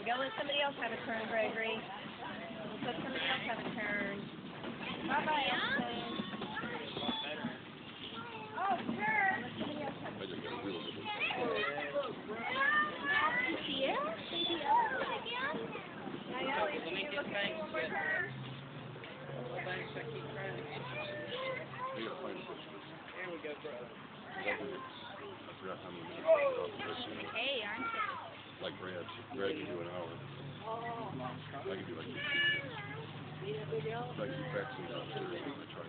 go. Let somebody else have a turn, Gregory. Let somebody else have a turn. Bye-bye, Elsie. Oh, sure. Let somebody else have a turn. Here? Baby Elsie again? I know. Let me get thanks. Thanks, I keep trying to get you. There we go, bro. Hey, aren't you? Like Brad can do an hour. I can do like 15 minutes. Like you practicing downstairs when I try.